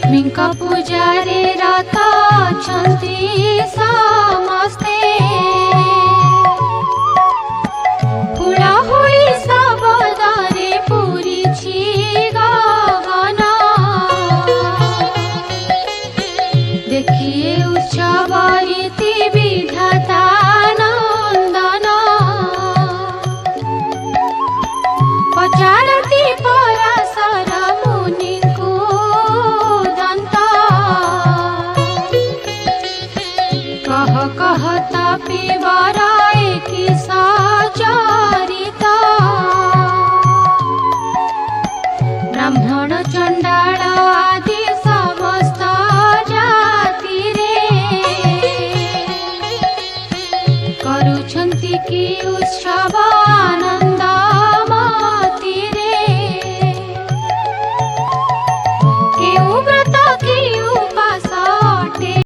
लक्ष्मीଙ୍କ ପୂଜାରେ ରତ ଅଛନ୍ତି ସମସ୍ତେ ହୁଳହୁଳି ଶବଦରେ ପୂରିଛି ଗଗନ ଦେଖିଏ ଉତ୍ସବ ରୀତି ବିଧାତା ନନ୍ଦନ ପଚାରନ୍ତି ପରାଶର ମୁନିଙ୍କୁ ଦନ୍ତ କହ କହ ତପିବର ଏକି ସଚରିତ ବ୍ରାହ୍ମଣ ଚଣ୍ଡାଳ ଆଦି ସମସ୍ତ ଜାତିରେ କରୁଛନ୍ତି କି ଉତ୍ସବ ଆନନ୍ଦ